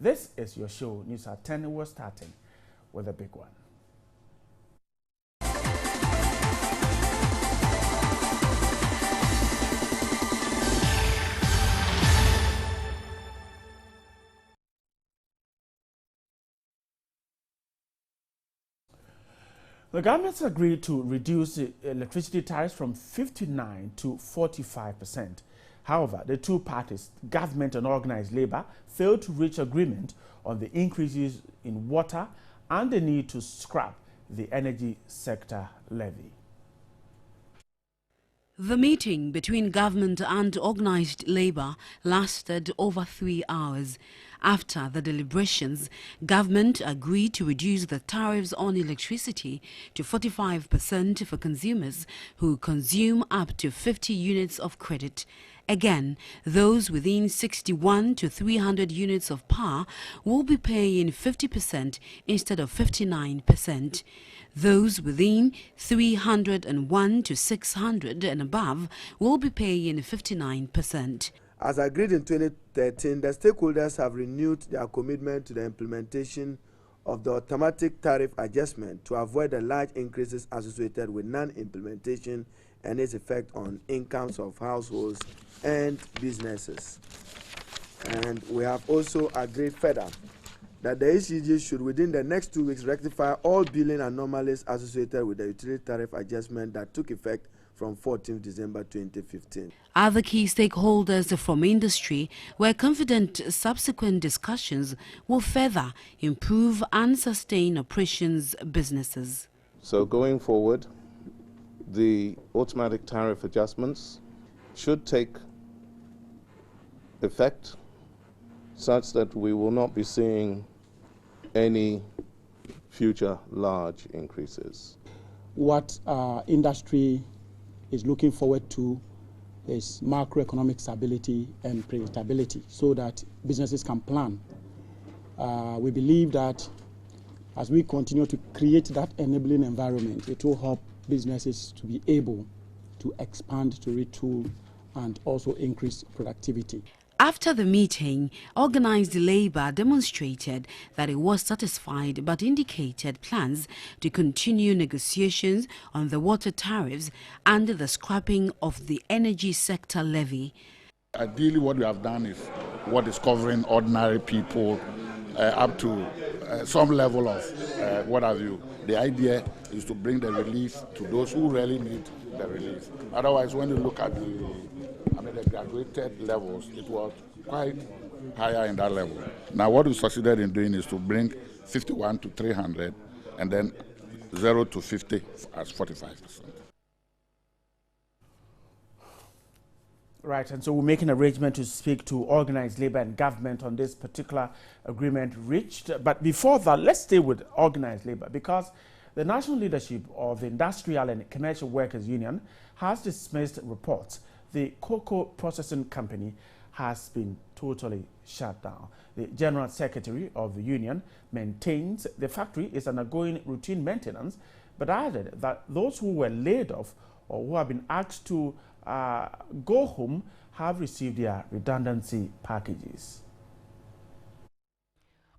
This is your show, News at 10. We're starting with a big one. The government agreed to reduce the electricity tariffs from 59% to 45%. However, the two parties, government and organized labor, failed to reach agreement on the increases in water and the need to scrap the energy sector levy. The meeting between government and organized labor lasted over 3 hours. After the deliberations, government agreed to reduce the tariffs on electricity to 45% for consumers who consume up to 50 units of credit. Again, those within 61 to 300 units of power will be paying 50% instead of 59%. Those within 301 to 600 and above will be paying 59%. As agreed in 2013, the stakeholders have renewed their commitment to the implementation of the automatic tariff adjustment to avoid the large increases associated with non-implementation and its effect on incomes of households and businesses. And we have also agreed further that the ECG should within the next 2 weeks rectify all billing anomalies associated with the utility tariff adjustment that took effect from 14 December 2015. Other key stakeholders from industry were confident subsequent discussions will further improve and sustain operations businesses. So going forward, the automatic tariff adjustments should take effect such that we will not be seeing any future large increases. What industry is looking forward to is macroeconomic stability and predictability so that businesses can plan. We believe that as we continue to create that enabling environment, it will help businesses to be able to expand, to retool, and also increase productivity. After the meeting, organized labor demonstrated that it was satisfied but indicated plans to continue negotiations on the water tariffs and the scrapping of the energy sector levy. Ideally, what we have done is what is covering ordinary people up to some level of what have you. The idea is to bring the relief to those who really need the relief. Otherwise, when you look at the graduated levels, it was quite higher in that level. Now, what we succeeded in doing is to bring 51 to 300 and then 0 to 50 as 45%. Right, and so we're making an arrangement to speak to organized labor and government on this particular agreement reached. But before that, let's stay with organized labor because the national leadership of the Industrial and Commercial Workers Union has dismissed reports the cocoa processing company has been totally shut down. The General Secretary of the union maintains the factory is undergoing routine maintenance, but added that those who were laid off or who have been asked to go home have received their redundancy packages.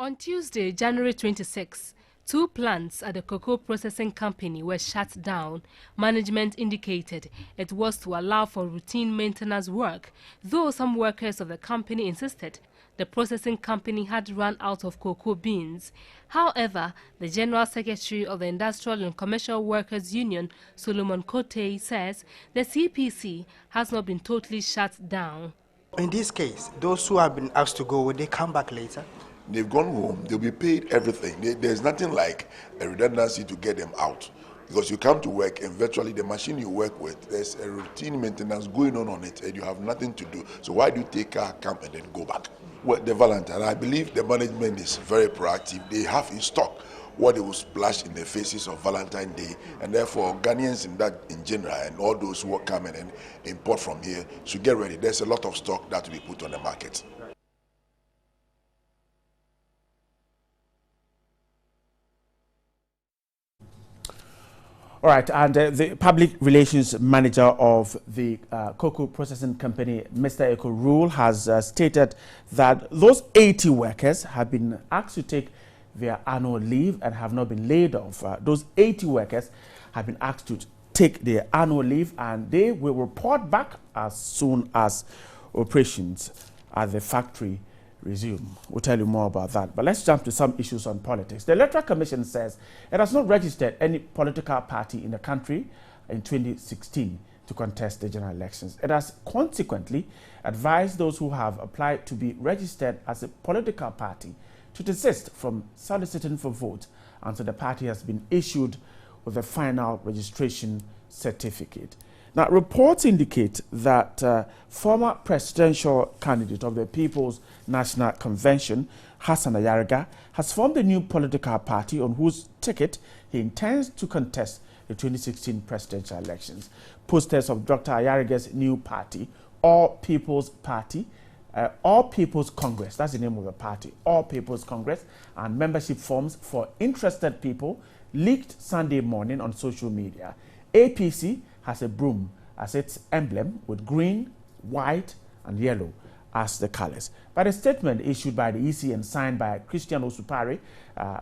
On Tuesday, January 26, 2 plants at the cocoa processing company were shut down. Management indicated it was to allow for routine maintenance work, though some workers of the company insisted the processing company had run out of cocoa beans. However, the General Secretary of the Industrial and Commercial Workers Union, Solomon Kote, says the CPC has not been totally shut down. In this case, those who have been asked to go, will they come back later? They've gone home, they'll be paid everything. There's nothing like a redundancy to get them out. Because you come to work and virtually the machine you work with, there's a routine maintenance going on it and you have nothing to do. So why do you take car, come and then go back? Well, the Valentine, I believe the management is very proactive. They have in stock what they will splash in the faces of Valentine Day. And therefore, Ghanaians in general and all those who come in and import from here should get ready. There's a lot of stock that will be put on the market. All right, and the public relations manager of the cocoa processing company, Mr. Eko Rule, has stated that those 80 workers have been asked to take their annual leave and have not been laid off. Those 80 workers have been asked to take their annual leave, and they will report back as soon as operations at the factory resume. We'll tell you more about that. But let's jump to some issues on politics. The Electoral Commission says it has not registered any political party in the country in 2016 to contest the general elections. It has consequently advised those who have applied to be registered as a political party to desist from soliciting for votes until the party has been issued with a final registration certificate. Now, reports indicate that former presidential candidate of the People's National Convention, Hassan Ayariga, has formed a new political party on whose ticket he intends to contest the 2016 presidential elections. Posters of Dr. Ayariga's new party, All People's Party, All People's Congress, that's the name of the party, All People's Congress, and membership forms for interested people leaked Sunday morning on social media. APC has a broom as its emblem with green, white, and yellow as the colors. But a statement issued by the EC and signed by Christian Osupari,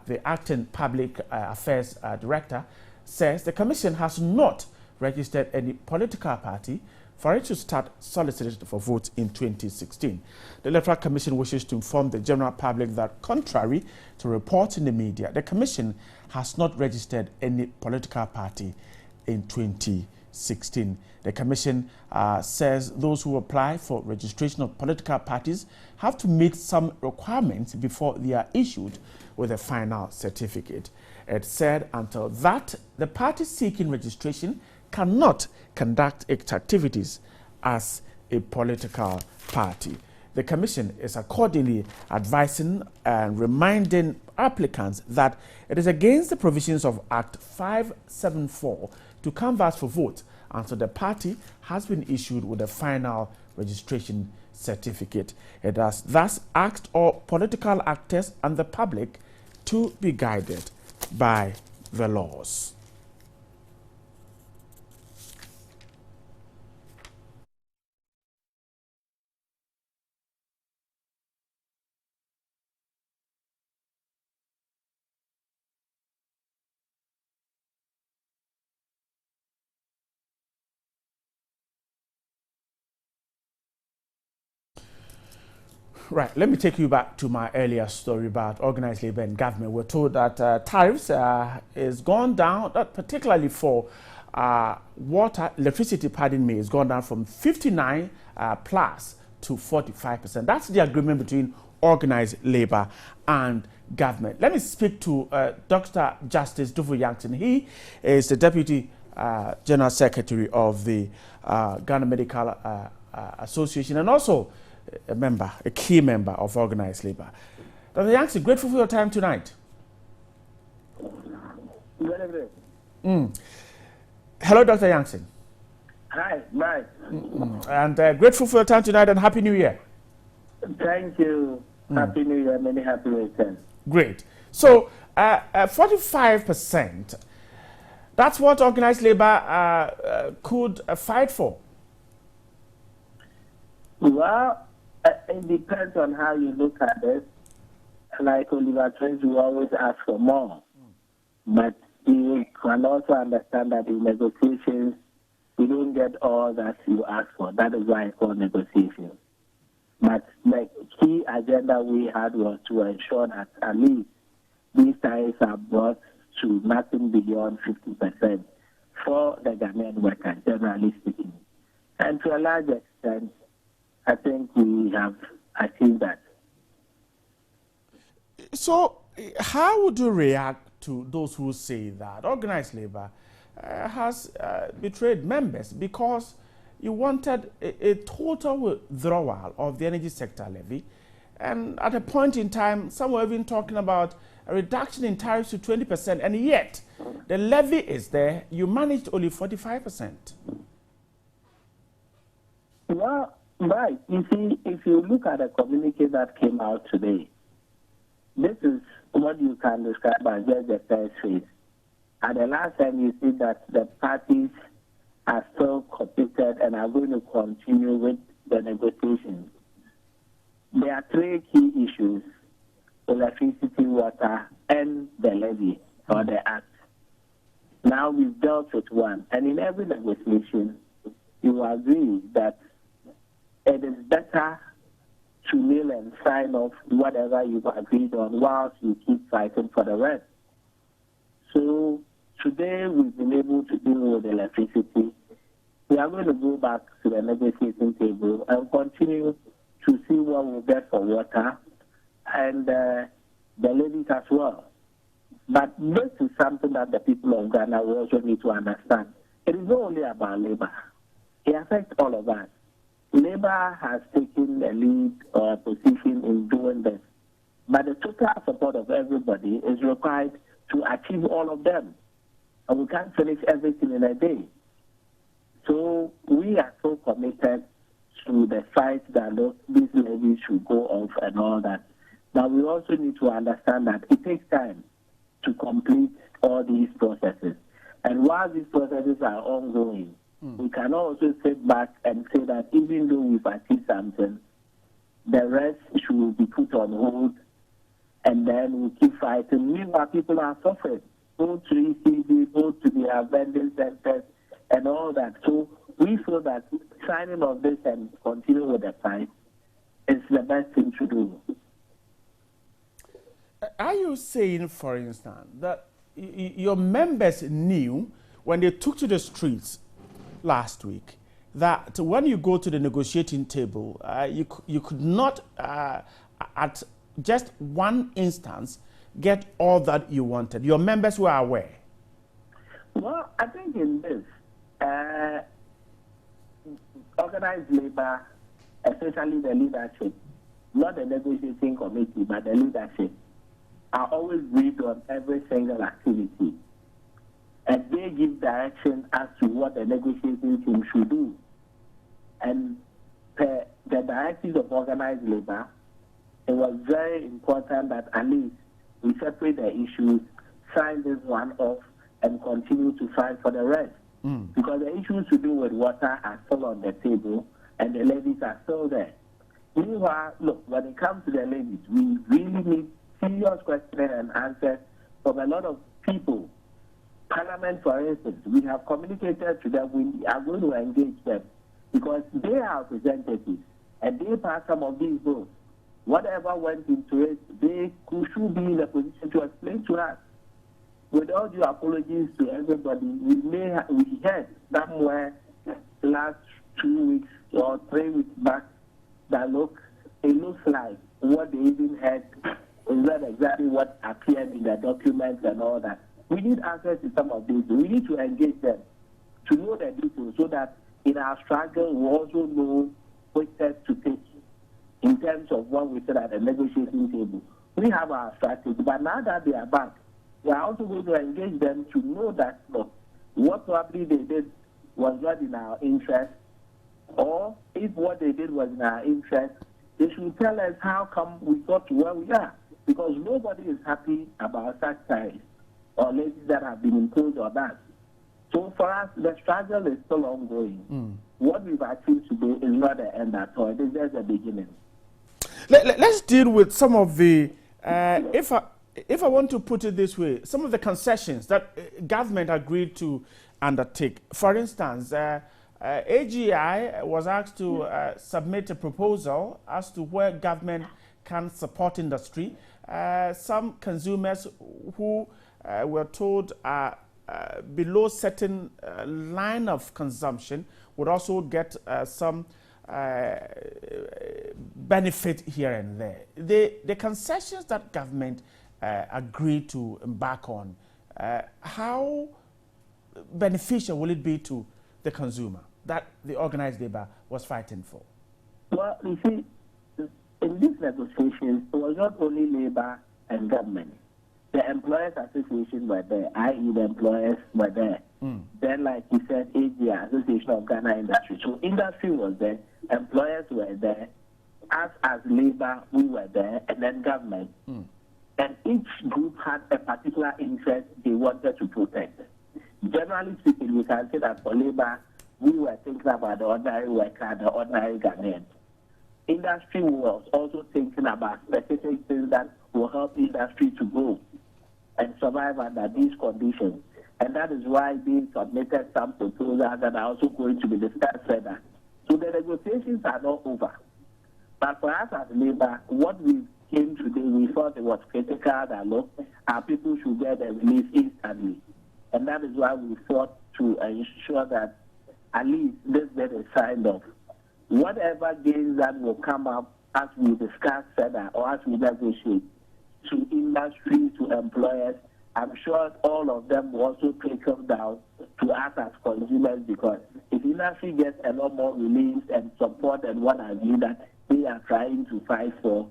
the acting public affairs director, says the commission has not registered any political party for it to start soliciting for votes in 2016. The Electoral Commission wishes to inform the general public that, contrary to reports in the media, the commission has not registered any political party in 2016. The commission says those who apply for registration of political parties have to meet some requirements before they are issued with a final certificate. It said until that, the party seeking registration cannot conduct its activities as a political party. The commission is accordingly advising and reminding applicants that it is against the provisions of Act 574 to canvass for vote until the party has been issued with a final registration certificate. It has thus asked all political actors and the public to be guided by the laws. Right, let me take you back to my earlier story about organized labor and government. We're told that tariffs is gone down, particularly for electricity, has gone down from 59 plus to 45%. That's the agreement between organized labor and government. Let me speak to Dr. Justice Dufu Yankson. He is the Deputy General Secretary of the Ghana Medical Association and also a key member of organized labor. Dr. Yankson, grateful for your time tonight. Hello, Dr. Yankson. Hi, Mike. And grateful for your time tonight and Happy New Year. Thank you. Happy New Year, many happy returns. Great. So, 45%, that's what organized labor could fight for. Well, it depends on how you look at it. Like Oliver Twins, we always ask for more. But you can also understand that in negotiations, you don't get all that you ask for. That is why it's called negotiations. But the key agenda we had was to ensure that at least these tariffs are brought to nothing beyond 50% for the Ghanaian worker, generally speaking. And to a large extent, I think we have achieved that. So, how would you react to those who say that organized labor has betrayed members because you wanted a total withdrawal of the energy sector levy, and at a point in time, some were even talking about a reduction in tariffs to 20%, and yet the levy is there. You managed only 45%. Well, right. You see, if you look at the communique that came out today, this is what you can describe as just the first phase. at the last time you see that the parties are still committed and are going to continue with the negotiations. There are three key issues: electricity, water, and the levy or the act. Now we've dealt with one, and in every negotiation, you agree that it is better to kneel and sign off whatever you've agreed on whilst you keep fighting for the rest. So today we've been able to deal with electricity. We are going to go back to the negotiating table and continue to see what we'll get for water and the levies as well. But this is something that the people of Ghana will also need to understand. It is not only about labor. It affects all of us. Labor has taken the lead or a position in doing this. But the total support of everybody is required to achieve all of them. And we can't finish everything in a day. So we are so committed to the fight that these levies should go off and all that. But we also need to understand that it takes time to complete all these processes. And while these processes are ongoing, we can also sit back and say that even though we've achieved something, the rest should be put on hold, and then we keep fighting. Meanwhile, people are suffering, go to ECD, go to their vending centers, and all that. So we feel that signing of this and continue with the fight is the best thing to do. Are you saying, for instance, that your members knew when they took to the streets last week that when you go to the negotiating table, you could not, at just one instance, get all that you wanted? Your members were aware? Well, I think in this, organized labor, especially the leadership, not the negotiating committee, but the leadership, are always briefed on every single activity. And they give direction as to what the negotiating team should do. And the directives of organized labor, it was very important that at least we separate the issues, sign this one off, and continue to fight for the rest. Because the issues to do with water are still on the table, and the levies are still there. Meanwhile, look, when it comes to the levies, we really need serious questions and answers from a lot of people. Parliament, for instance, we have communicated to them. We are going to engage them because they are representatives and they pass some of these votes. Whatever went into it, they should be in a position to explain to us. With all due apologies to everybody, we heard somewhere last 2 weeks or 3 weeks back that it looks like what they even heard is not exactly what appeared in the documents and all that. We need access to some of these. We need to engage them to know the details so that in our struggle we also know which steps to take in terms of what we said at the negotiating table. We have our strategy, but now that they are back, we are also going to engage them to know that what probably they did was not in our interest, or if what they did was in our interest, they should tell us how come we got to where we are, because nobody is happy about such tariffs or levies that have been imposed on us. So for us, the struggle is still ongoing. What we've achieved today is not the end at all. It is just the beginning. Let's deal with some of the, if I want to put it this way, some of the concessions that government agreed to undertake. For instance, AGI was asked to submit a proposal as to where government can support industry. Some consumers who were told are below certain line of consumption would also get some benefit here and there. The concessions that government agreed to embark on, how beneficial will it be to the consumer that the organized labor was fighting for? Well, you see, in these negotiations, it was not only labor and government. The employers' association were there, i.e. the employers were there. Then, like you said, AGI, Association of Ghana Industry. So industry was there, employers were there, us as labor, we were there, and then government. and each group had a particular interest they wanted to protect. Generally speaking, we can say that for labor, we were thinking about the ordinary worker, the ordinary Ghanaian. Industry was also thinking about specific things that will help industry to grow and survive under these conditions. And that is why they submitted some proposals that are also going to be discussed further. So the negotiations are not over. But for us as labor, what we came today, we thought it was critical that, look, our people should get a release instantly. And that is why we fought to ensure that at least this get is signed off. Whatever gains that will come up as we discuss further or as we negotiate to industry, to employers, I'm sure all of them will also trickle down to us as consumers, because if industry gets a lot more relief and support and what have you that they are trying to fight for,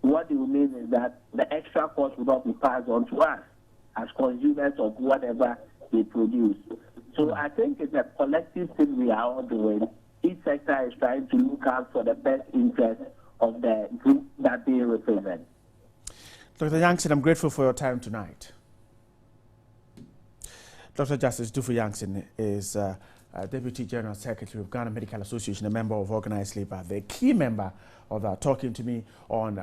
what it will mean is that the extra cost will not be passed on to us as consumers of whatever they produce. So I think it's a collective thing we are all doing. Each sector is trying to look out for the best interest of the group that they represent. Dr. Yankson, I'm grateful for your time tonight. Dr. Justice Dufu Yankson is Deputy General Secretary of Ghana Medical Association, a member of Organized Labour, the key member of talking to me on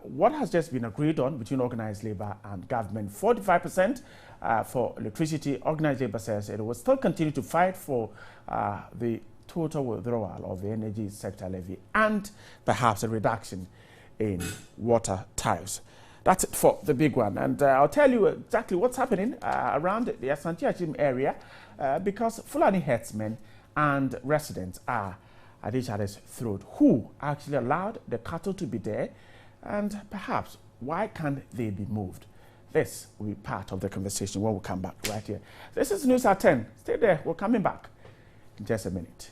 what has just been agreed on between Organized Labour and government. 45% for electricity. Organized Labour says it will still continue to fight for the total withdrawal of the energy sector levy and perhaps a reduction in water tariffs. That's it for the big one. And I'll tell you exactly what's happening around the Asante Achim area because Fulani herdsmen and residents are at each other's throat. Who actually allowed the cattle to be there? And perhaps why can't they be moved? This will be part of the conversation when we come back right here. This is News at 10. Stay there. We're coming back in just a minute.